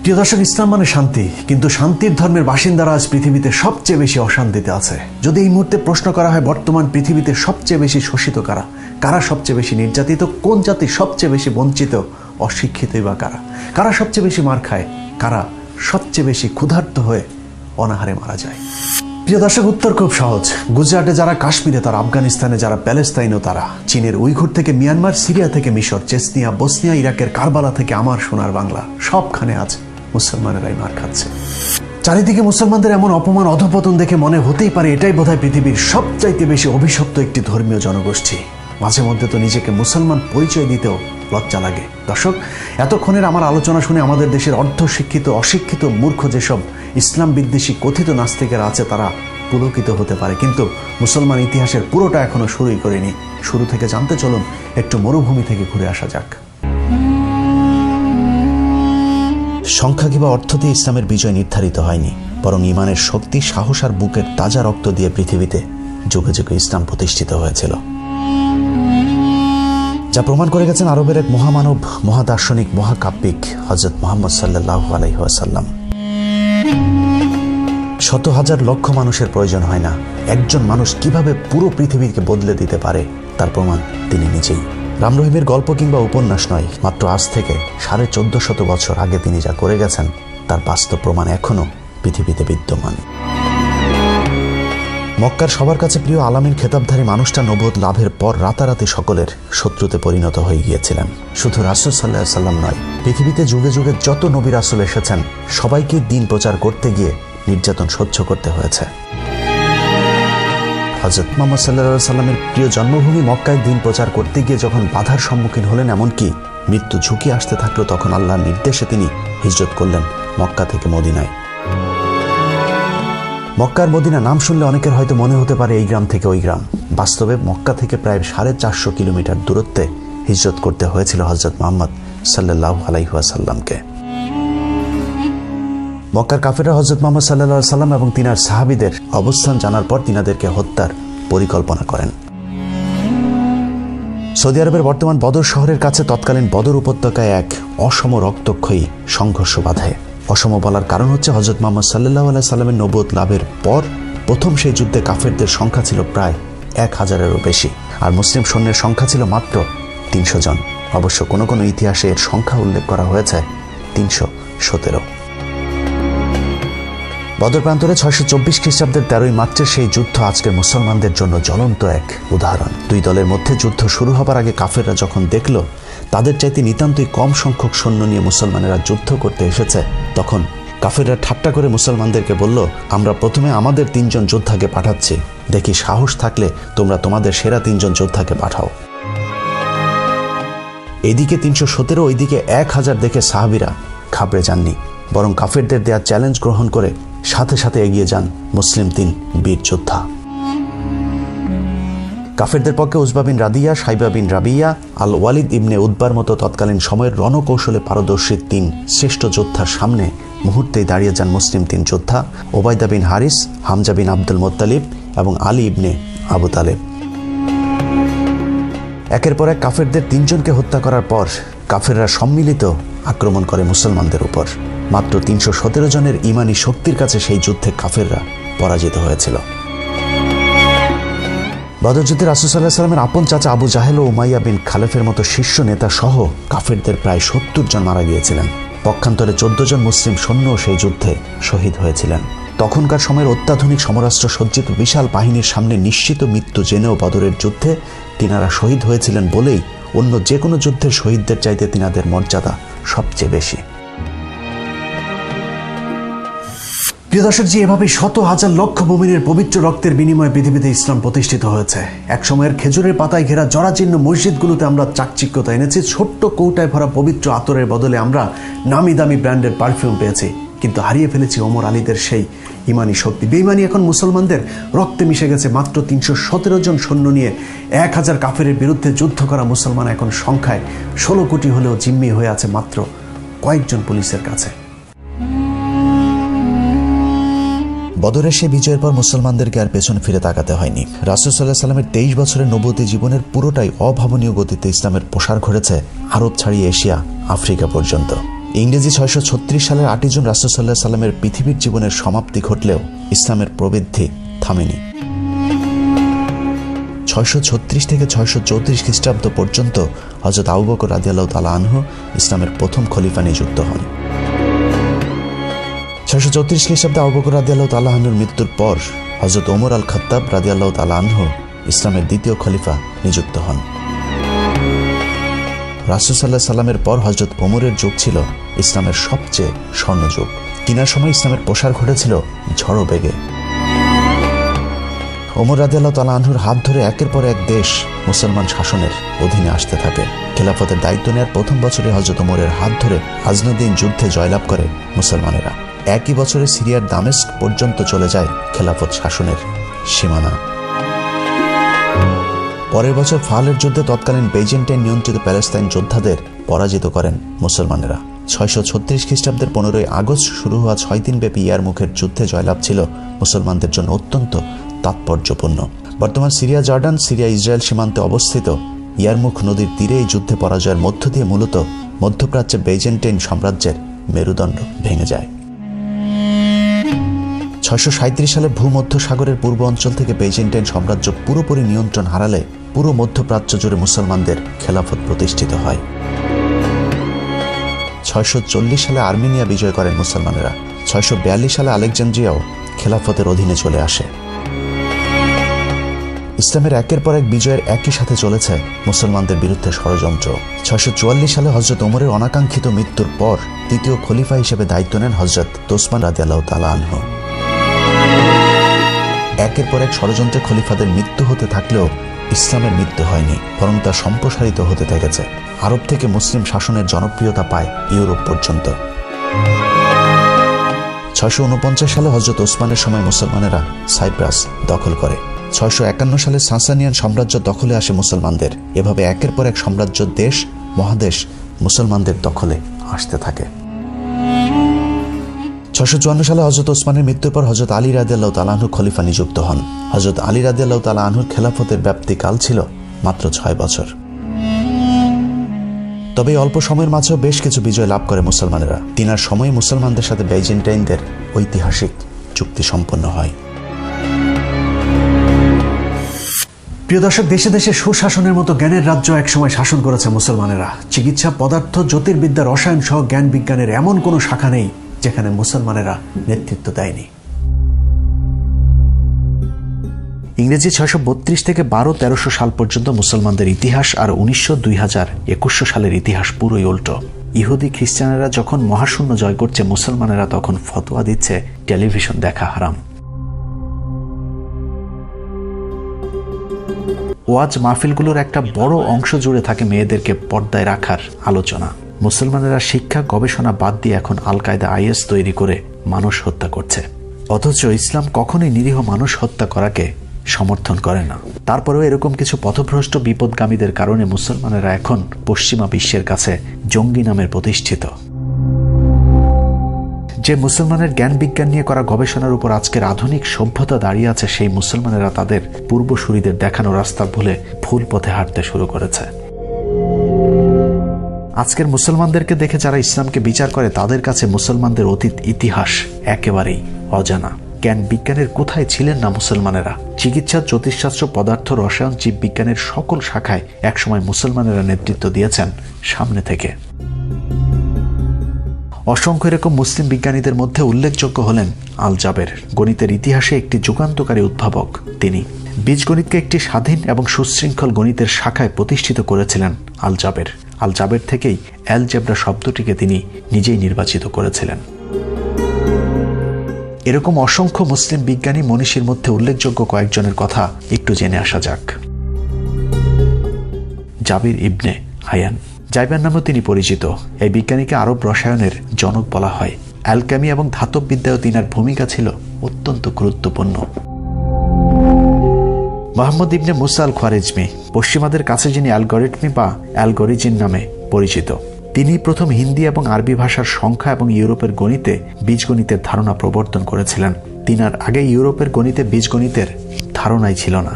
প্রিয় দর্শক, ইসলাম মানে শান্তি, কিন্তু শান্তির ধর্মের বাসিন্দারা আজ পৃথিবীতে সবচেয়ে বেশি অশান্তিতে আছে। যদি এই মুহূর্তে প্রশ্ন করা হয় বর্তমান পৃথিবীতে সবচেয়ে বেশি শোষিত কারা, কারা সবচেয়ে বেশি নির্যাতিত, কোন জাতি সবচেয়ে বেশি বঞ্চিত, অশিক্ষিতই বা কারা, কারা সবচেয়ে বেশি মার খায়, কারা সবচেয়ে বেশি ক্ষুধার্ত হয়ে অনাহারে মারা যায়? প্রিয় দর্শক, উত্তর খুব সহজ। গুজরাটে যারা, কাশ্মীরে তারা, আফগানিস্তানে যারা, প্যালেস্তাইনও তারা, চীনের উইঘুর থেকে মিয়ানমার, সিরিয়া থেকে মিশর, চেচনিয়া, বসনিয়া, ইরাকের কারবালা থেকে আমার সোনার বাংলা, সবখানে আজ মুসলমানেরাই মার খাচ্ছে। চারিদিকে মুসলমানদের এমন অপমান, অধপতন দেখে মনে হতেই পারে এটাই বোধহয় পৃথিবীর সবচাইতে বেশি অভিশপ্ত একটি ধর্মীয় জনগোষ্ঠী। মাঝে মধ্যে তো নিজেকে মুসলমান পরিচয় দিতেও লজ্জা লাগে। দর্শক, এতক্ষণের আমার আলোচনা শুনে আমাদের দেশের অর্ধশিক্ষিত, অশিক্ষিত, মূর্খ যেসব ইসলাম বিদ্বেষী কথিত নাস্তিকেরা আছে তারা পুলকিত হতে পারে, কিন্তু মুসলমান ইতিহাসের পুরোটা এখনো শুরুই করেনি। শুরু থেকে জানতে চলুন, একটু মরুভূমি থেকে ঘুরে আসা যাক। সংখ্যা কিংবা অর্থ দিয়ে ইসলামের বিজয় নির্ধারিত হয়নি, বরং ইমানের শক্তি, সাহস আর বুকের তাজা রক্ত দিয়ে পৃথিবীতে যুগে যুগে ইসলাম প্রতিষ্ঠিত হয়েছিল, যা প্রমাণ করে গেছেন আরবের এক মহামানব, মহাদার্শনিক, মহাকাব্যিক হযরত মুহাম্মদ সাল্লাল্লাহু আলাইহি ওয়াসাল্লাম। শত হাজার লক্ষ মানুষের প্রয়োজন হয় না, একজন মানুষ কিভাবে পুরো পৃথিবীকে বদলে দিতে পারে তার প্রমাণ তিনি নিজেই। রাম রহিমের গল্প কিংবা উপন্যাস নয়, মাত্র আজ থেকে 1450 বছর আগে তিনি যা করে গেছেন তার বাস্তব প্রমাণ এখনো পৃথিবীতে বিদ্যমান। মক্কার সবার কাছে প্রিয় আলামিন খেতাবধারী মানুষটা নবুয়ত লাভের পর রাতারাতি সকলের শত্রুতে পরিণত হয়ে গিয়েছিলেন। শুধু রাসূল সাল্লাল্লাহু আলাইহি ওয়াসাল্লাম নয়, পৃথিবীতে যুগে যুগে যত নবী রাসূল এসেছেন সবাইকে দিন প্রচার করতে গিয়ে নির্যাতন সহ্য করতে হয়েছে। হযরত মুহাম্মদ সাল্লাল্লাহু আলাইহি ওয়াসাল্লামের প্রিয় জন্মভূমি মক্কায় দিন প্রচার করতে গিয়ে যখন বাধার সম্মুখীন হলেন, এমনকি মৃত্যু ঝুঁকি আসতে থাকলো, তখন আল্লাহর নির্দেশে তিনি হিজরত করলেন মক্কা থেকে মদিনায়। মক্কার মদিনা নাম শুনলে অনেকের হয়তো মনে হতে পারে এই গ্রাম থেকে ওই গ্রাম। বাস্তবে মক্কা থেকে প্রায় 450 কিলোমিটার দূরত্বে হিজরত করতে হয়েছিল হযরত মুহাম্মদ সাল্লাল্লাহু আলাইহি ওয়াসাল্লামকে। মক্কার কাফেররা হযরত মুহাম্মদ সাল্লাল্লাহু আলাইহি ওয়াসাল্লাম এবং তিনার সাহাবীদের অবস্থান জানার পর তিনাদেরকে হত্যার পরিকল্পনা করেন। সৌদি আরবের বর্তমান বদর শহরের কাছে তৎকালীন বদর উপত্যকায় এক অসম রক্তক্ষয়ী সংঘর্ষ বাধে। অসম বলার কারণ হচ্ছে হযরত মুহাম্মদ সাল্লাল্লাহু আলাইহি ওয়াসাল্লামের নবুয়ত লাভের পর প্রথম সেই যুদ্ধে কাফেরদের সংখ্যা ছিল প্রায় 1000-এরও বেশি, আর মুসলিম সৈন্যের সংখ্যা ছিল মাত্র 300 জন। অবশ্য কোনো কোনো ইতিহাসে এর সংখ্যা উল্লেখ করা হয়েছে 317। বদর প্রান্তরে 624 খ্রিস্টাব্দের 13ই মার্চের সেই যুদ্ধ আজকের মুসলমানদের জন্য জ্বলন্ত এক উদাহরণ। দুই দলের মধ্যে যুদ্ধ শুরু হবার আগে কাফেররা যখন দেখল তাদের চাইতে নিতান্তই কম সংখ্যক সৈন্য নিয়ে মুসলমানেরা যুদ্ধ করতে এসেছে, তখন কাফেররা ঠাট্টা করে মুসলমানদেরকে বলল, আমরা প্রথমে আমাদের 3 জন যোদ্ধাকে পাঠাচ্ছি, দেখি সাহস থাকলে তোমরা তোমাদের সেরা 3 জন যোদ্ধাকে পাঠাও। এদিকে 317, ওইদিকে 1000 দেখে সাহাবীরা ঘাবড়ে যাননি, বরং কাফেরদের দেয়া চ্যালেঞ্জ গ্রহণ করে সাথে সাথে এগিয়ে যান মুসলিম 3 বীর যোদ্ধা। কাফেরদের পক্ষে উজবা বিন রাদিয়া, সাইবা বিন রাবিয়া, আল ওয়ালিদ ইবনে উতবার মতো তৎকালীন সময়ের রণকৌশলে পারদর্শী 3 শ্রেষ্ঠ যোদ্ধার সামনে মুহূর্তেই দাঁড়িয়ে যান মুসলিম 3 যোদ্ধা, ওবায়দা বিন হারিস, হামজা বিন আব্দুল মুত্তালিব এবং আলী ইবনে আবু তালেব। একের পর এক কাফেরদের 3 জনকে হত্যা করার পর কাফেররা সম্মিলিত আক্রমণ করে মুসলমানদের উপর। মাত্র 317 জনের ইমানি শক্তির কাছে সেই যুদ্ধে কাফেররা পরাজিত হয়েছিল। বদর যুদ্ধে রাসূল সাল্লাল্লাহু আলাইহি ওয়াসাল্লামের আপন চাচা আবু জাহেল ও উমাইয়া বিন খালেফের মতো শীর্ষ নেতা সহ কাফেরদের প্রায় 70 জন মারা গিয়েছিলেন। পক্ষান্তরে 14 জন মুসলিম সৈন্য সেই যুদ্ধে শহীদ হয়েছিলেন। তখনকার সময়ের অত্যাধুনিক সমরাস্ত্র সজ্জিত বিশাল বাহিনীর সামনে নিশ্চিত মৃত্যু জেনেও বদরের যুদ্ধে তিনারা শহীদ হয়েছিলেন বলেই অন্য যে কোনো যুদ্ধের শহীদদের চাইতে তিনাদের মর্যাদা সবচেয়ে বেশি। প্রিয় দর্শক, যে এভাবে শত হাজার লক্ষ মুমিনের পবিত্র রক্তের বিনিময়ে পৃথিবীতে ইসলাম প্রতিষ্ঠিত হয়েছে। এক সময়ের খেজুরের পাতায় ঘেরা জরাজীর্ণ মসজিদগুলোতে আমরা চাকচিক্যতা এনেছি, ছোট্ট কৌটায় ভরা পবিত্র আতরের বদলে আমরা নামি দামি ব্র্যান্ডের পারফিউম পেয়েছি, কিন্তু হারিয়ে ফেলেছি ওমর আলীদের সেই ইমানি শক্তি। বেঈমানি এখন মুসলমানদের রক্তে মিশে গেছে। মাত্র 317 জন সৈন্য নিয়ে 1000 কাফেরের বিরুদ্ধে যুদ্ধ করা মুসলমান এখন সংখ্যায় 16 কোটি হলেও জিম্মি হয়ে আছে মাত্র কয়েকজন পুলিশের কাছে। বদরের সেই বিজয়ের পর মুসলমানদেরকে আর পেছনে ফিরে তাকাতে হয়নি। রাসূল সাল্লাল্লাহু আলাইহি ওয়াসাল্লামের 23 বছরের নবুয়তি জীবনের পুরোটাই অভাবনীয় গতিতে ইসলামের প্রসার ঘটেছে আরব ছাড়িয়ে এশিয়া, আফ্রিকা পর্যন্ত। ইংরেজি 636 সালের 8 জুন রাসূল সাল্লাল্লাহু আলাইহি সাল্লামের পৃথিবীর জীবনের সমাপ্তি ঘটলেও ইসলামের প্রবৃদ্ধি থামেনি। 636 থেকে 634 খ্রিস্টাব্দ পর্যন্ত হযরত আবু বকর রাদিয়াল্লাহু তাআলা আনহু ইসলামের প্রথম খলিফা নিযুক্ত হন। 634 খ্রিস্টাব্দে আবু বকর রাদিয়াল্লাহু তাআলা আনহুর মৃত্যুর পর হযরত ওমর আল খাত্তাব রাদিয়াল্লাহু তাআলা আনহু ইসলামের দ্বিতীয় খলিফা নিযুক্ত হন। রাসূল সাল্লাল্লাহু আলাইহি সাল্লামের পর হযরত ওমরের যুগ ছিল ইসলামের সবচেয়ে স্বর্ণযুগ। তিনার সময় ইসলামের প্রসার ঘটেছিল ঝড়ো বেগে। ওমর রাদিয়াল্লাহু তাআলা আনহুর হাত ধরে একের পর এক দেশ মুসলমান শাসনের অধীনে আসতে থাকে। খেলাফতের দায়িত্ব নেওয়ার প্রথম বছরে হযরত ওমরের হাত ধরে গাজনউদ্দিন যুদ্ধে জয়লাভ করে মুসলমানেরা। একই বছরে সিরিয়ার দামেস্ক পর্যন্ত চলে যায় খেলাফত শাসনের সীমানা। পরের বছর ফালের যুদ্ধে তৎকালীন বেইজেন্টাইন নিয়ন্ত্রিত প্যালেস্তাইন যোদ্ধাদের পরাজিত করেন মুসলমানেরা। 636 খ্রিস্টাব্দের 15 আগস্ট শুরু হওয়া 6 দিন ব্যাপী ইয়ারমুখের যুদ্ধে জয়লাভ ছিল মুসলমানদের জন্য অত্যন্ত তাৎপর্যপূর্ণ। বর্তমান সিরিয়া জর্ডান, সিরিয়া ইসরায়েল সীমান্তে অবস্থিত ইয়ারমুখ নদীর তীরে এই যুদ্ধে পরাজয়ের মধ্য দিয়ে মূলত মধ্যপ্রাচ্যে বেইজেন্টাইন সাম্রাজ্যের মেরুদণ্ড ভেঙে যায়। 637 সালে ভূমধ্য সাগরের পূর্ব অঞ্চল থেকে বেইজেন্টাইন সাম্রাজ্য পুরোপুরি নিয়ন্ত্রণ হারালে পুরো মধ্যপ্রাচ্য জুড়ে মুসলমানদের খেলাফত প্রতিষ্ঠিত হয়। 640 সালে আর্মেনিয়া বিজয় করেন মুসলমানেরা। 642 সালে আলেকজান্দ্রিয়াও খেলাফতের অধীনে চলে আসে। ইসলামের একের পর এক বিজয়ের একই সাথে চলেছে মুসলমানদের বিরুদ্ধে ষড়যন্ত্র। 644 সালে হযরত ওমরের অনাকাঙ্ক্ষিত মৃত্যুর পর তৃতীয় খলিফা হিসেবে দায়িত্ব নেন হযরত ওসমান রাদিয়াল্লাহু তাআলা আনহু। একের পর এক ষড়যন্ত্রে খলিফাদের মৃত্যু হতে থাকলেও ইসলামের মৃত্যু হয়নি, বরং তা সম্প্রসারিত হতে থেকেছে। আরব থেকে মুসলিম শাসনের জনপ্রিয়তা পায় ইউরোপ পর্যন্ত। 649 সালে হযরত ওসমানের সময় মুসলমানেরা সাইপ্রাস দখল করে। 651 সালে সাসানিয়ান সাম্রাজ্য দখলে আসে মুসলমানদের। এভাবে একের পর এক সাম্রাজ্য, দেশ, মহাদেশ মুসলমানদের দখলে আসতে থাকে। 654 সালে হযরত ওসমানের মৃত্যুর পর হযরত আলী রাদিয়াল্লাহু তাআলা আনহু খলিফা নিযুক্ত হন। হযরত আলী রাদিয়াল্লাহু তাআলা আনহুর খেলাফতের ব্যাপ্তিকাল ছিল মাত্র 6 বছর। তবে অল্প সময়ের মাঝেও বেশ কিছু বিজয় লাভ করে মুসলমানেরা। তিনার সময়ে মুসলমানদের সাথে বেইজেন্টাইনদের ঐতিহাসিক চুক্তি সম্পন্ন হয়। প্রিয় দর্শক, দেশে দেশে সুশাসনের মতো জ্ঞানের রাজ্য একসময় শাসন করেছে মুসলমানেরা। চিকিৎসা, পদার্থ, জ্যোতির্বিদ্যা, রসায়ন সহ জ্ঞান বিজ্ঞানের এমন কোনো শাখা নেই যেখানে মুসলমানেরা নেতৃত্ব দেয়নি। ইংরেজি 632 থেকে 1200-1300 সাল পর্যন্ত মুসলমানদের ইতিহাস, আর 1900-2021 সালের ইতিহাস পুরোই উল্টো। ইহুদি খ্রিস্টানেরা যখন মহাশূন্য জয় করছে, মুসলমানেরা তখন ফতোয়া দিচ্ছে টেলিভিশন দেখা হারাম। ওয়াজ মাহফিলগুলোর একটা বড় অংশ জুড়ে থাকে মেয়েদেরকে পর্দায় রাখার আলোচনা। মুসলমানেরা শিক্ষা, গবেষণা বাদ দিয়ে এখন আল কায়দা, IS তৈরি করে মানুষ হত্যা করছে। অথচ ইসলাম কখনোই নিরীহ মানুষ হত্যা করাকে সমর্থন করে না। তারপরেও এরকম কিছু পথভ্রষ্ট বিপদগামীদের কারণে মুসলমানেরা এখন পশ্চিমা বিশ্বের কাছে জঙ্গি নামের প্রতিষ্ঠিত। যে মুসলমানের জ্ঞান বিজ্ঞান নিয়ে করা গবেষণার উপর আজকের আধুনিক সভ্যতা দাঁড়িয়ে আছে, সেই মুসলমানেরা তাদের পূর্বসূরীদের দেখানো রাস্তা ভুলে ভুল পথে হাঁটতে শুরু করেছে। আজকের মুসলমানদেরকে দেখে যারা ইসলামকে বিচার করে, তাদের কাছে মুসলমানদের অতীত ইতিহাস একেবারেই অজানা। জ্ঞান বিজ্ঞানের কোথায় ছিলেন না মুসলমানেরা? চিকিৎসা, জ্যোতিষশাস্ত্র, পদার্থ, রসায়ন, জীববিজ্ঞানের সকল শাখায় একসময় মুসলমানেরা নেতৃত্ব দিয়েছেন সামনে থেকে। অসংখ্য এরকম মুসলিম বিজ্ঞানীদের মধ্যে উল্লেখযোগ্য হলেন আল জাবের। গণিতের ইতিহাসে একটি যুগান্তকারী উদ্ভাবক তিনি। বীজগণিতকে একটি স্বাধীন এবং সুশৃঙ্খল গণিতের শাখায় প্রতিষ্ঠিত করেছিলেন আল জাবের। আল জাবের থেকেই অ্যালজেব্রা শব্দটিকে তিনি নিজেই নির্বাচিত করেছিলেন। এরকম অসংখ্য মুসলিম বিজ্ঞানী মনীষীর মধ্যে উল্লেখযোগ্য কয়েকজনের কথা একটু জেনে আসা যাক। জাবির ইবনে হায়ান, জাইবার নামেও তিনি পরিচিত। এই বিজ্ঞানীকে আরব রসায়নের জনক বলা হয়। অ্যালকেমি এবং ধাতব বিদ্যায় তিনার ভূমিকা ছিল অত্যন্ত গুরুত্বপূর্ণ। মোহাম্মদ ইবনে মুসা আল খোয়ারিজমি, পশ্চিমাদের কাছে যিনি অ্যালগরিথমি বা অ্যালগোরিজিন নামে পরিচিত। তিনি প্রথম হিন্দি এবং আরবি ভাষার সংখ্যা এবং ইউরোপের গণিতে বীজগণিতের ধারণা প্রবর্তন করেছিলেন। তিনার আগে ইউরোপের গণিতে বীজগণিতের ধারণাই ছিল না।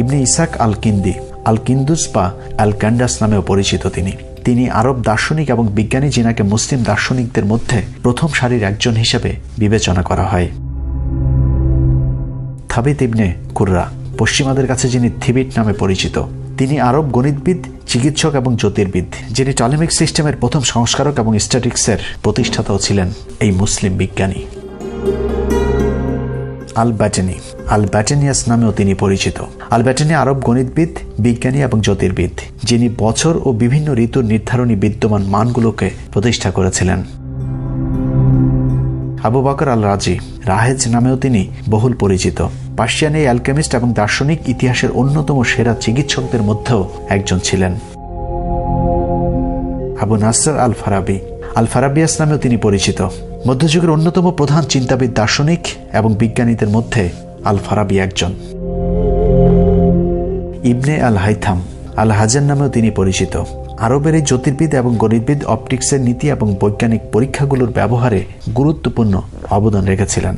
ইবনে ইসাক আল কিন্দি, আল কিন্দুস বা আল ক্যান্ডাস নামেও পরিচিত তিনি। তিনি আরব দার্শনিক এবং বিজ্ঞানী যিনাকে মুসলিম দার্শনিকদের মধ্যে প্রথম সারির একজন হিসেবে বিবেচনা করা হয়। থাবিত ইবনে কুররা, পশ্চিমাদের কাছে যিনি থিবিট নামে পরিচিত, তিনি আরব গণিতবিদ, চিকিৎসক এবং জ্যোতির্বিদ, যিনি টলেমিক সিস্টেমের প্রথম সংস্কারক এবং স্ট্যাটিক্সের প্রতিষ্ঠাতাও ছিলেন এই মুসলিম বিজ্ঞানী। আল ব্যাটেনি, আল ব্যাটেনিয়াস নামেও তিনি পরিচিত। আল ব্যাটেনি আরব গণিতবিদ, বিজ্ঞানী এবং জ্যোতির্বিদ, যিনি বছর ও বিভিন্ন ঋতুর নির্ধারণী বিদ্যমান মানগুলোকে প্রতিষ্ঠা করেছিলেন। আবু বকর আল রাজি, রাহেজ নামেও তিনি বহুল পরিচিত। পার্সিয়ান এই অ্যালকেমিস্ট এবং দার্শনিক ইতিহাসের অন্যতম সেরা চিকিৎসকদের মধ্যেও একজন ছিলেন। আবু নাসর আল ফারাবি, আল ফারাবিয়াস নামেও তিনি পরিচিত। মধ্যযুগের অন্যতম প্রধান চিন্তাবিদ, দার্শনিক এবং বিজ্ঞানীদের মধ্যে আল ফারাবি একজন। ইবনে আল হাইথাম, আল হাজার নামেও তিনি পরিচিত। আরবের এই জ্যোতির্বিদ এবং গণিতবিদ অপটিক্সের নীতি এবং বৈজ্ঞানিক পরীক্ষাগুলোর ব্যবহারে গুরুত্বপূর্ণ অবদান রেখেছিলেন।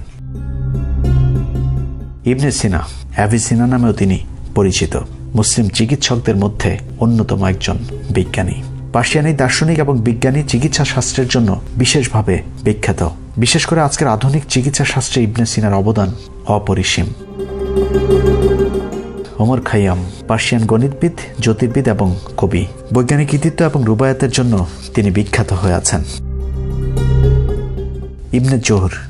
ইবনে সিনা, অ্যাভিসিনা নামেও তিনি পরিচিত। মুসলিম চিকিৎসকদের মধ্যে অন্যতম একজন বিজ্ঞানী। পার্সিয়ানি দার্শনিক এবং বিজ্ঞানী চিকিৎসা শাস্ত্রের জন্য বিশেষভাবে বিখ্যাত। বিশেষ করে আজকের আধুনিক চিকিৎসা শাস্ত্রে ইবনে সিনার অবদান অপরিসীম। ওমর খাইয়াম, পার্সিয়ান গণিতবিদ, জ্যোতির্বিদ এবং কবি। বৈজ্ঞানিক কৃতিত্ব এবং রুবায়াতের জন্য তিনি বিখ্যাত হয়ে আছেন।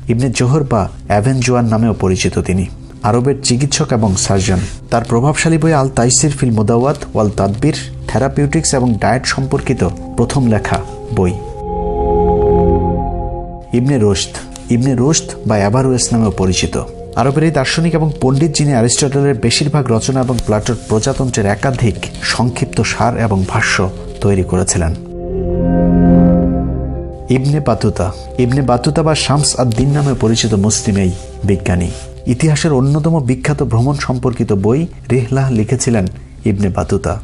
ইবনে জোহর বা অ্যাভেনজোয়ার নামেও পরিচিত তিনি। আরবের চিকিৎসক এবং সার্জন। তার প্রভাবশালী বই আল তাইসির ফিল মুদাওয়াত ওয়াল তাদবির থেরাপিউটিক্স এবং ডায়েট সম্পর্কিত প্রথম লেখা বই। ইবনে রুশদ বা অ্যাভারোয়েস নামেও পরিচিত। আরবের এই দার্শনিক এবং পণ্ডিত, যিনি অ্যারিস্টটলের বেশিরভাগ রচনা এবং প্লাটোর প্রজাতন্ত্রের একাধিক সংক্ষিপ্ত সার এবং ভাষ্য তৈরি করেছিলেন। ইবনে বাতুতা বা শামস আদ-দ্বীন নামে পরিচিত মুসলিম এই বিজ্ঞানী। ইতিহাসের অন্যতম বিখ্যাত ভ্রমণ সম্পর্কিত বই রিহলাহ লিখেছিলেন ইবনে বাতুতা।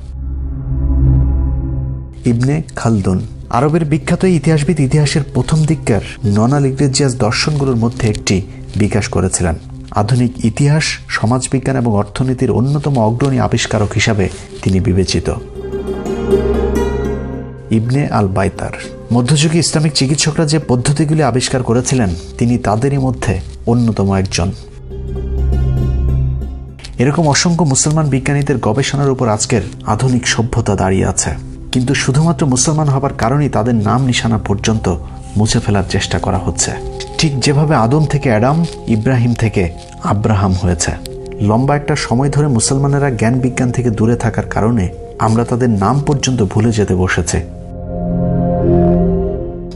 ইবনে খালদুন, আরবের বিখ্যাত ইতিহাসবিদ, ইতিহাসের প্রথম দিককার নন ইংরেজিয়াস দর্শনগুলোর মধ্যে একটি বিকাশ করেছিলেন। আধুনিক ইতিহাস, সমাজবিজ্ঞান এবং অর্থনীতির অন্যতম অগ্রণী আবিষ্কারক হিসাবে তিনি বিবেচিত। ইবনে আল বাইতার, মধ্যযুগে ইসলামিক চিকিৎসকরা যে পদ্ধতিগুলি আবিষ্কার করেছিলেন, তিনি তাদেরই মধ্যে অন্যতম একজন। এরকম অসংখ্য মুসলমান বিজ্ঞানীদের গবেষণার উপর আজকের আধুনিক সভ্যতা দাঁড়িয়ে আছে। কিন্তু শুধুমাত্র মুসলমান হবার কারণেই তাদের নাম নিশানা পর্যন্ত মুছে ফেলার চেষ্টা করা হচ্ছে। ঠিক যেভাবে আদম থেকে অ্যাডাম, ইব্রাহিম থেকে আব্রাহাম হয়েছে। লম্বা একটা সময় ধরে মুসলমানেরা জ্ঞান বিজ্ঞান থেকে দূরে থাকার কারণে আমরা তাদের নাম পর্যন্ত ভুলে যেতে বসেছে।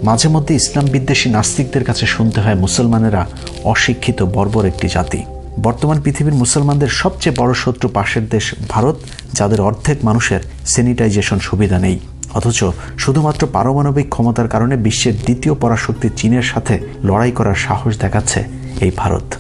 মাঝে মধ্যে ইসলাম বিদ্বেষী নাস্তিকদের কাছে শুনতে হয় মুসলমানেরা অশিক্ষিত বর্বর একটি জাতি। বর্তমান পৃথিবীর মুসলমানদের সবচেয়ে বড় শত্রু পাশের দেশ ভারত, যাদের অর্ধেক মানুষের স্যানিটাইজেশন সুবিধা নেই, অথচ শুধুমাত্র পারমাণবিক ক্ষমতার কারণে বিশ্বের দ্বিতীয় পরাশক্তি চীনের সাথে লড়াই করার সাহস দেখাচ্ছে এই ভারত।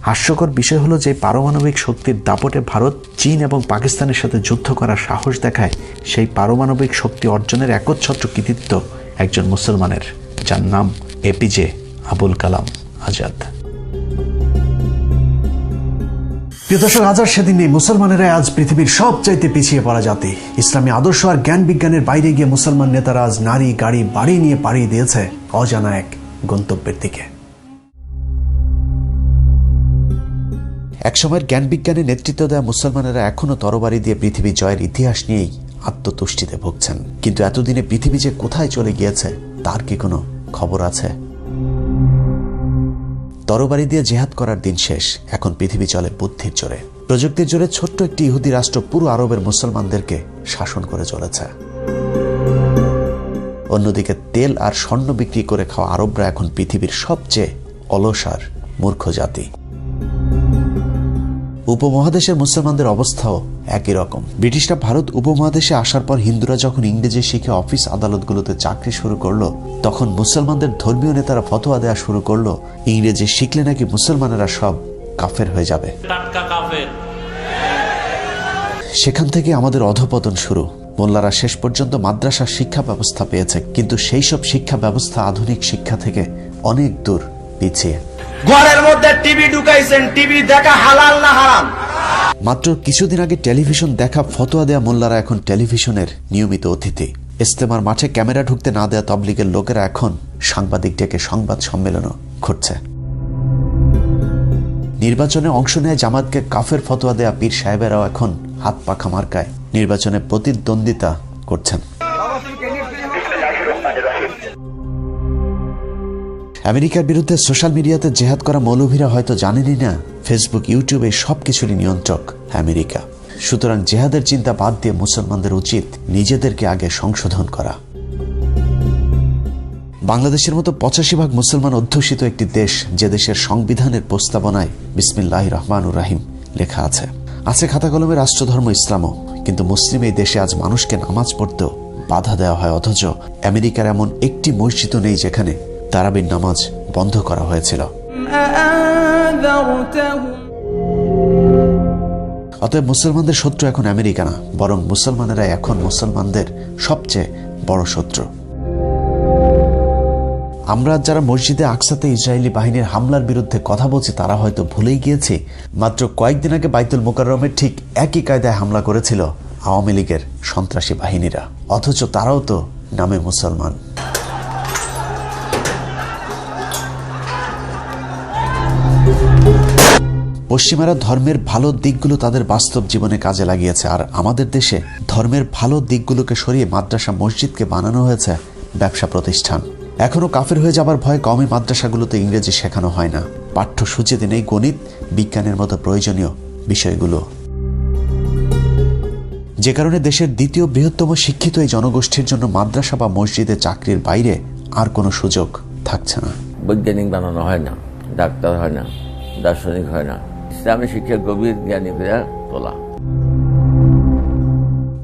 হাস্যকর বিষয় হলো যে পারমাণবিক শক্তির দাপটে ভারত চীন এবং পাকিস্তানের সাথে যুদ্ধ করার সাহস দেখায়, সেই পারমাণবিক শক্তি অর্জনের একচ্ছত্র কৃতিত্ব একজন মুসলমানের, যার নাম এপিজে আবুল কালাম আজাদ। প্রিয় দর্শক, আজ সেদিন নেই, মুসলমানেরা আজ পৃথিবীর সবচাইতে পিছিয়ে পড়া জাতি। ইসলামী আদর্শ আর জ্ঞান বিজ্ঞানের বাইরে গিয়ে মুসলমান নেতারা আজ নারী, গাড়ি, বাড়ি নিয়ে পাড়ি দিয়েছে অজানা এক গন্তব্যের দিকে। একসময়ের জ্ঞান বিজ্ঞানে নেতৃত্ব দেওয়া মুসলমানেরা এখনো তরবারি দিয়ে পৃথিবী জয়ের ইতিহাস নিয়েই আত্মতুষ্টিতে ভুগছেন। কিন্তু এতদিনে পৃথিবী যে কোথায় চলে গিয়েছে তার কি কোনো খবর আছে? তরবারি দিয়ে জেহাদ করার দিন শেষ, এখন পৃথিবী চলে বুদ্ধির জোরে, প্রযুক্তির জোরে। ছোট্ট একটি ইহুদি রাষ্ট্র পুরো আরবের মুসলমানদেরকে শাসন করে চলেছে। অন্যদিকে তেল আর স্বর্ণ বিক্রি করে খাওয়া আরবরা এখন পৃথিবীর সবচেয়ে অলস আর মূর্খ জাতি। উপমহাদেশের মুসলমানদের অবস্থাও একই রকম। ব্রিটিশরা ভারত উপমহাদেশে আসার পর হিন্দুরা যখন ইংরেজি শিখে অফিস আদালতগুলোতে চাকরি শুরু করলো, তখন মুসলমানদের ধর্মীয় নেতারা ফতোয়া দেওয়া শুরু করলো ইংরেজি শিখলে নাকি মুসলমানেরা সব কাফের হয়ে যাবে। সেখান থেকে আমাদের অধঃপতন শুরু। মোল্লারা শেষ পর্যন্ত মাদ্রাসার শিক্ষা ব্যবস্থা পেয়েছে, কিন্তু সেই সব শিক্ষা ব্যবস্থা আধুনিক শিক্ষা থেকে অনেক দূর পিছিয়ে। ঘরের মধ্যে টিভি ঢুকাইছেন, টিভি দেখা হালাল না হারাম? মাত্র কিছুদিন আগে টেলিভিশন দেখা ফতোয়া দেয়া মোল্লারা এখন টেলিভিশনের নিয়মিত অতিথি। ইজতেমার মাঠে ক্যামেরা ঢুকতে না দেয়া তবলিগের লোকেরা এখন সাংবাদিক ডেকে সংবাদ সম্মেলনও ঘটছে। নির্বাচনে অংশ নেয় জামাতকে কাফের ফতোয়া দেয়া পীর সাহেবেরাও এখন হাত পাখা মার্কায় নির্বাচনে প্রতিদ্বন্দ্বিতা করছেন। আমেরিকার বিরুদ্ধে সোশ্যাল মিডিয়াতে জেহাদ করা মৌলভীরা হয়তো জানেনই না ফেসবুক, ইউটিউবে সবকিছুরই নিয়ন্ত্রক আমেরিকা। সুতরাং জেহাদের চিন্তা বাদ দিয়ে মুসলমানদের উচিত নিজেদেরকে আগে সংশোধন করা। বাংলাদেশের মতো 85% মুসলমান অধ্যুষিত একটি দেশ, যে দেশের সংবিধানের প্রস্তাবনায় বিসমিল্লাহির রহমানুর রাহিম লেখা আছে খাতা কলমে রাষ্ট্রধর্ম ইসলামও, কিন্তু মুসলিম এই দেশে আজ মানুষকে নামাজ পড়তেও বাধা দেওয়া হয়। অথচ আমেরিকার এমন একটি মসজিদও নেই যেখানে তারাবির নামাজ বন্ধ করা হয়েছিল। অতএব মুসলমানদের শত্রু এখন আমেরিকা না, বরং মুসলমানেরা এখন মুসলমানদের সবচেয়ে বড় শত্রু। আমরা যারা মসজিদে আকসাতে ইসরায়েলি বাহিনীর হামলার বিরুদ্ধে কথা বলছি তারা হয়তো ভুলেই গিয়েছি মাত্র কয়েকদিন আগে বাইতুল মোকাররমের ঠিক একই কায়দায় হামলা করেছিল আওয়ামী লীগের সন্ত্রাসী বাহিনীরা, অথচ তারাও তো নামে মুসলমান। পশ্চিমারা ধর্মের ভালো দিকগুলো তাদের বাস্তব জীবনে কাজে লাগিয়েছে, আর আমাদের দেশে ধর্মের ভালো দিকগুলোকে সরিয়ে মাদ্রাসা মসজিদকে বানানো হয়েছে ব্যবসা প্রতিষ্ঠান। এখনো কাফের হয়ে যাবার ভয়ে কওমি মাদ্রাসাগুলোতে ইংরেজি শেখানো হয় না, পাঠ্যসূচিতে নেই গণিত, বিজ্ঞানের মতো প্রয়োজনীয় বিষয়গুলো, যে কারণে দেশের দ্বিতীয় বৃহত্তম শিক্ষিত এই জনগোষ্ঠীর জন্য মাদ্রাসা বা মসজিদে চাকরির বাইরে আর কোনো সুযোগ থাকছে না। বৈজ্ঞানিক বানানো হয় না, ডাক্তার হয় না, দার্শনিক হয় না, ইসলামী শিক্ষার গভীর জ্ঞানী করে তোলা।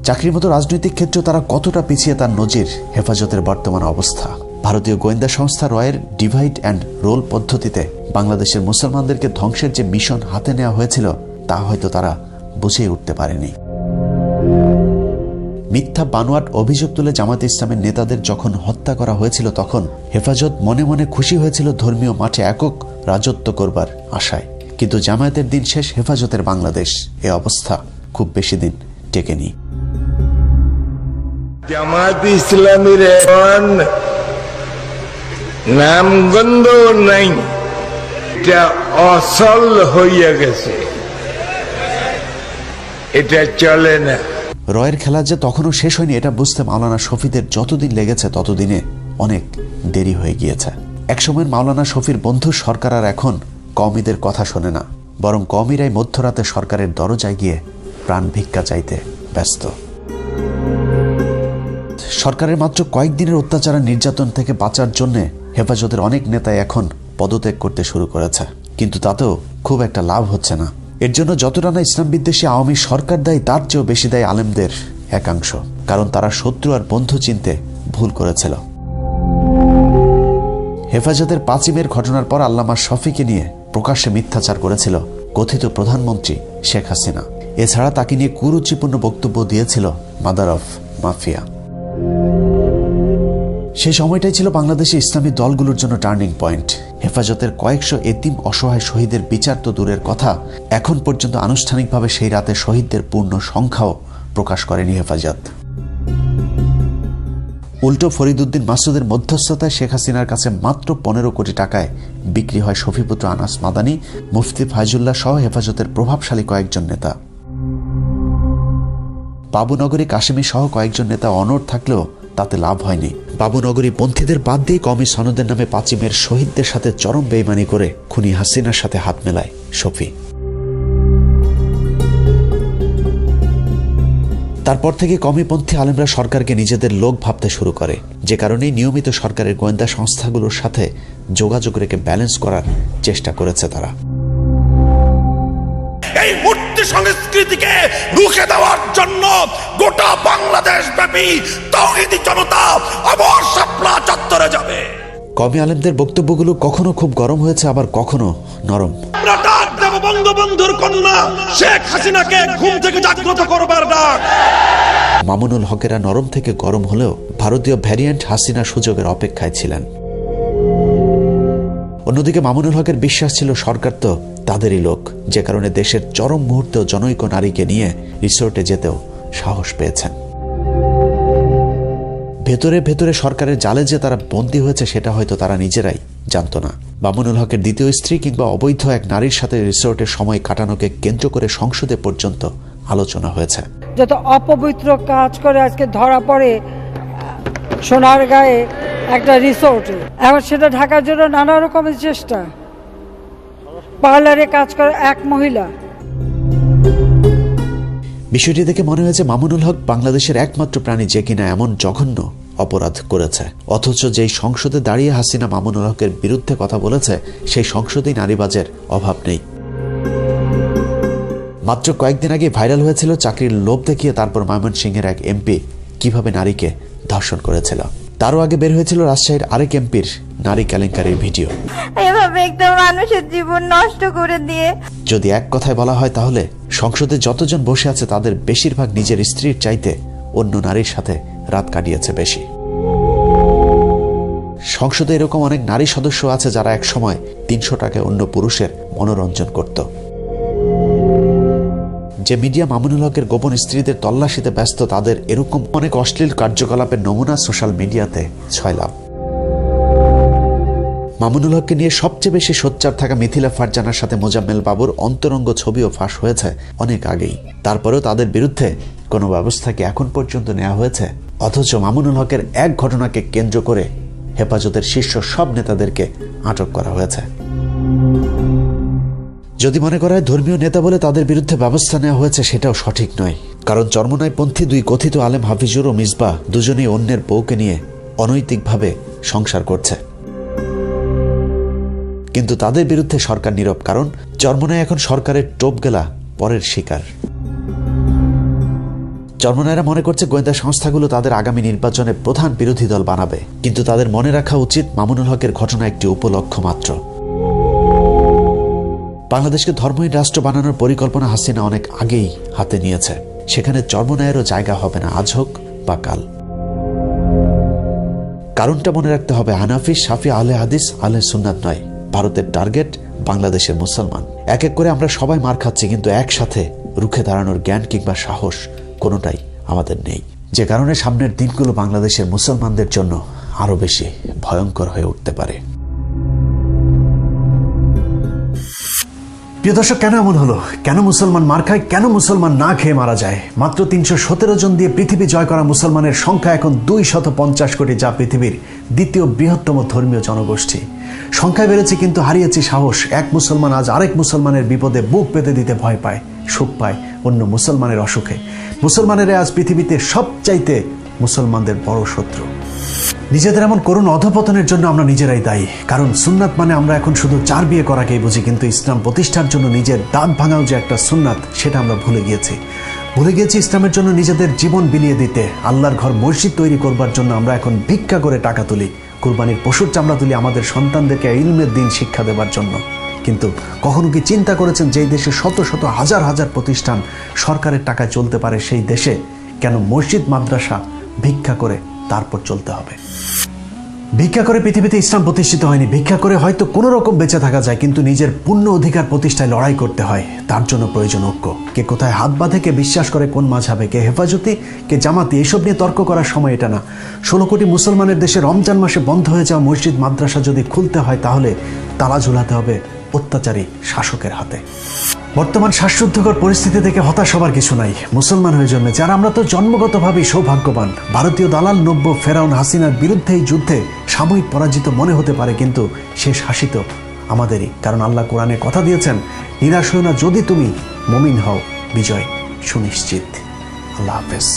চাকরির মতো রাজনৈতিক ক্ষেত্রে তারা কতটা পিছিয়ে তার নজির হেফাজতের বর্তমান অবস্থা। ভারতীয় গোয়েন্দা সংস্থা রয়ের ডিভাইড অ্যান্ড রোল পদ্ধতিতে বাংলাদেশের মুসলমানদেরকে ধ্বংসের যে মিশন হাতে নেওয়া হয়েছিল তা হয়তো তারা বুঝে উঠতে পারেনি। মিথ্যা বানোয়াট অভিযোগ তুলে জামায়াতে ইসলামের নেতাদের যখন হত্যা করা হয়েছিল তখন হেফাজত মনে মনে খুশি হয়েছিল ধর্মীয় মাঠে একক রাজত্ব করবার আশায়, কিন্তু জামায়াতের দিন শেষ, হেফাজতের বাংলাদেশ। এ অবস্থা খুব বেশি দিন টেকেনি। জামায়াত ইসলামীর এখন নামগন্ধ নাই, এটা অসল হইয়া গেছে, এটা চলে না। রয়ের খেলা যে তখনও শেষ হয়নি এটা বুঝতে মাওলানা শফিদের যতদিন লেগেছে ততদিনে অনেক দেরি হয়ে গিয়েছে। একসময় মাওলানা শফির বন্ধু সরকার আর এখন কওমিদের কথা শোনে না, বরং কওমিরাই মধ্যরাতে সরকারের দরজায় গিয়ে প্রাণ ভিক্ষা চাইতে ব্যস্ত। সরকারের মাত্র কয়েকদিনের অত্যাচার আর নির্যাতন থেকে বাঁচার জন্য হেফাজতের অনেক নেতাই এখন পদত্যাগ করতে শুরু করেছে, কিন্তু তাতেও খুব একটা লাভ হচ্ছে না। এর জন্য যতটা না ইসলাম বিদ্বেষী আওয়ামী সরকার দায়ী, তার চেয়েও বেশি দায়ী আলেমদের একাংশ, কারণ তারা শত্রু আর বন্ধু চিনতে ভুল করেছিল। হেফাজতের 5 মের ঘটনার পর আল্লামা শফিকে নিয়ে প্রকাশ্যে মিথ্যাচার করেছিল কথিত প্রধানমন্ত্রী শেখ হাসিনা। এছাড়া তাকে নিয়ে কুরুচিপূর্ণ বক্তব্য দিয়েছিল মাদার অফ মাফিয়া। সেই সময়টাই ছিল বাংলাদেশে ইসলামী দলগুলোর জন্য টার্নিং পয়েন্ট। হেফাজতের কয়েকশো এতিম অসহায় শহীদের বিচার তো দূরের কথা, এখন পর্যন্ত আনুষ্ঠানিকভাবে সেই রাতে শহীদদের পূর্ণ সংখ্যাও প্রকাশ করেনি হেফাজত। উল্টো ফরিদউদ্দিন মাসুদের মধ্যস্থতায় শেখ হাসিনার কাছে মাত্র 15 কোটি টাকায় বিক্রি হয় শফিপুত্র আনাস মাদানী, মুফতি ফায়জুল্লাহ সহ হেফাজতের প্রভাবশালী কয়েকজন নেতা। বাবুনগরী কাশেমী সহ কয়েকজন নেতা অনড় থাকলেও তাতে লাভ হয়নি। বাবুনগরী পন্থীদের বাদ দিয়ে কওমি সনদের নামে 5 মের শহীদদের সাথে চরম বেইমানি করে খুনি হাসিনার সাথে হাত মেলায় শফি। তারপর থেকে কওমিপন্থী আলেমরা সরকারকে নিজেদের লোক ভাবতে শুরু করে, যে কারণে নিয়মিত সরকারের গোয়েন্দা সংস্থাগুলোর সাথে যোগাযোগ রেখে ব্যালেন্স করার চেষ্টা করেছে তারা। এই মূর্তি সংস্কৃতিকে রুখে দেওয়ার জন্য গোটা বাংলাদেশ ব্যাপী তাওহীদি জনতা আবার শাপলা চত্বরে যাবে। কওমি আলেমদের বক্তব্যগুলো কখনো খুব গরম হয়েছে, আবার কখনো নরম। আমরা ডাক দেব বঙ্গবন্ধুর কন্যা শেখ হাসিনাকে ঘুম থেকে জাগ্রত করবার ডাক। মামুনুল হকেরা নরম থেকে গরম হলেও ভারতীয় ভ্যারিয়েন্ট হাসিনা সুযোগের অপেক্ষায় ছিলেন। অন্যদিকে মামুনুল হকের বিশ্বাস ছিল সরকার তো তাদেরই লোক, যে কারণে দেশের চরম মুহূর্তেও জনৈক নারীকে নিয়ে রিসোর্টে যেতেও সাহস পেয়েছেন। ভেতরে ভেতরে সরকারের জালে যে তারা বন্দী হয়েছে সেটা হয়তো তারা নিজেরাই জানতো না। মামুনুল হকের দ্বিতীয় স্ত্রী কিংবা অবৈধ এক নারীর সাথে রিসোর্টে সময় কাটানোকে কেন্দ্র করে সংসদে পর্যন্ত আলোচনা হয়েছে। যত অপবিত্র কাজ করে আজকে ধরা পড়ে সোনারগাঁয়ে একটা রিসোর্টে, এখন সেটা ঢাকার জন্য নানা রকমের চেষ্টা। পার্লারে কাজ করে এক মহিলা। বিষয়টি দেখে মনে হয়েছে মামুনুল হক বাংলাদেশের একমাত্র প্রাণী যে কিনা এমন জঘন্য অপরাধ করেছে, অথচ যেই সংসদে দাঁড়িয়ে হাসিনা মামুনুল হকের বিরুদ্ধে কথা বলেছে সেই সংসদেই নারীবাজের অভাব নেই। মাত্র কয়েকদিন আগে ভাইরাল হয়েছিল চাকরির লোভ দেখিয়ে তারপর ময়মনসিংহের এক এমপি কিভাবে নারীকে ধর্ষণ করেছিল। তারও আগে বের হয়েছিল রাজশাহীর আরেক এমপির নারী কেলেঙ্কারির ভিডিও। এভাবে একটা মানুষের জীবন নষ্ট করে দিয়ে, যদি এক কথায় বলা হয় তাহলে সংসদে যতজন বসে আছে তাদের বেশিরভাগ নিজের স্ত্রীর চাইতে অন্য নারীর সাথে রাত কাটিয়েছে বেশি। সংসদে এরকম অনেক নারী সদস্য আছে যারা এক সময় 300 টাকায় অন্য পুরুষের মনোরঞ্জন করত। যে মিডিয়া মামুনুল হকের গোপন স্ত্রীদের তল্লাশিতে ব্যস্ত তাদের এরকম অনেক অশ্লীল কার্যকলাপের নমুনা সোশ্যাল মিডিয়াতে ছয়লাভ। মামুনুল হককে নিয়ে সবচেয়ে বেশি সোচ্চার থাকা মিথিলা ফারজানার সাথে মোজাম্মেল বাবুর অন্তরঙ্গ ছবিও ফাঁস হয়েছে অনেক আগেই। তারপরেও তাদের বিরুদ্ধে কোনো ব্যবস্থা কি এখন পর্যন্ত নেওয়া হয়েছে? অথচ মামুনুল হকের এক ঘটনাকে কেন্দ্র করে হেফাজতের শীর্ষ সব নেতাদেরকে আটক করা হয়েছে। যদি মনে করা হয় ধর্মীয় নেতা বলে তাদের বিরুদ্ধে ব্যবস্থা নেওয়া হয়েছে, সেটাও সঠিক নয়। কারণ চরমোনাইপন্থী দুই কথিত আলেম হাফিজুর ও মিসবাহ দুজনেই অন্যের বউকে নিয়ে অনৈতিকভাবে সংসার করছে, কিন্তু তাদের বিরুদ্ধে সরকার নীরব। কারণ চরমোনাই এখন সরকারের টোপ গেলা পরের শিকার। চরমোনাইরা মনে করছে গোয়েন্দা সংস্থাগুলো তাদের আগামী নির্বাচনে প্রধান বিরোধী দল বানাবে, কিন্তু তাদের মনে রাখা উচিত মামুনুল হকের ঘটনা একটি উপলক্ষ মাত্র। বাংলাদেশকে ধর্মহীন রাষ্ট্র বানানোর পরিকল্পনা হাসিনা অনেক আগেই হাতে নিয়েছে। সেখানে চরমোনাইয়েরও জায়গা হবে না আজ হোক বা কাল। কারণটা মনে রাখতে হবে, হানাফি, শাফি, আহলে হাদিস, আহলে সুন্নাত নয়, ভারতের টার্গেট বাংলাদেশের মুসলমান। এক এক করে আমরা সবাই মার খাচ্ছি, কিন্তু একসাথে রুখে দাঁড়ানোর জ্ঞান কিংবা সাহস কোনোটাই আমাদের নেই, যে কারণে সামনের দিনগুলো বাংলাদেশের মুসলমানদের জন্য আরো বেশি ভয়ঙ্কর হয়ে উঠতে পারে। প্রিয় দর্শক, কেন এমন হলো? কেন মুসলমান মার খায়? কেন মুসলমান না খেয়ে মারা যায়? মাত্র 317 জন দিয়ে পৃথিবী জয় করা মুসলমানের সংখ্যা এখন 250 কোটি, যা পৃথিবীর দ্বিতীয় বৃহত্তম ধর্মীয় জনগোষ্ঠী। সংখ্যায় বেড়েছে কিন্তু হারিয়েছে সাহস। এক মুসলমান আজ আরেক মুসলমানের বিপদে বুক পেতে দিতে ভয় পায়, সুখ পায় অন্য মুসলমানের অসুখে। মুসলমানেরা আজ পৃথিবীতে সবচাইতে মুসলমানদের বড় শত্রু। নিজেদের এমন করুণ অধপতনের জন্য আমরা নিজেরাই দায়ী। কারণ সুন্নাত মানে আমরা এখন শুধু 4 বিয়ে করাকেই বুঝি, কিন্তু ইসলাম প্রতিষ্ঠার জন্য নিজের দাঁত ভাঙাও যে একটা সুন্নাত, সেটা আমরা ভুলে গিয়েছি ইসলামের জন্য নিজেদের জীবন বিলিয়ে দিতে। আল্লাহর ঘর মসজিদ তৈরি করবার জন্য আমরা এখন ভিক্ষা করে টাকা তুলি, কুরবানির পশুর চামড়া তুলি আমাদের সন্তানদেরকে ইলমের দিন শিক্ষা দেবার জন্য। কিন্তু কখনো কি চিন্তা করেছেন যে দেশে শত শত হাজার হাজার প্রতিষ্ঠান সরকারের টাকায় চলতে পারে, সেই দেশে কেন মসজিদ মাদ্রাসা ভিক্ষা করে তারপর চলতে হবে? ভিক্ষা করে পৃথিবীতে ইসলাম প্রতিষ্ঠিত হয়নি। ভিক্ষা করে হয়তো কোনো রকম বেঁচে থাকা যায়, কিন্তু নিজের পূর্ণ অধিকার প্রতিষ্ঠায় লড়াই করতে হয়। তার জন্য প্রয়োজন ঐক্য। কে কোথায় হাত বাঁধে, কে বিশ্বাস করে কোন মাঝহাবে, কে হেফাজতি, কে জামাতি, এসব নিয়ে তর্ক করার সময় এটা না। 16 কোটি মুসলমানের দেশে রমজান মাসে বন্ধ হয়ে যাওয়া মসজিদ মাদ্রাসা যদি খুলতে হয়, তাহলে তালা ঝুলাতে হবে অত্যাচারী শাসকের হাতে। বর্তমান শ্বাসরুদ্ধকর পরিস্থিতি থেকে হতাশ হবার কিছু নাই। মুসলমান হয়ে জন্মেছে আর আমরা তো জন্মগতভাবেই সৌভাগ্যবান। ভারতীয় দালাল নব্য ফেরাউন হাসিনার বিরুদ্ধে এই যুদ্ধে সাময়িক পরাজিত মনে হতে পারে, কিন্তু শেষ হাসি তো আমাদেরই। কারণ আল্লাহ কোরআনে কথা দিয়েছেন, নিরাশ হও না, যদি তুমি মুমিন হও, বিজয় সুনিশ্চিত। আল্লাহ হাফেজ।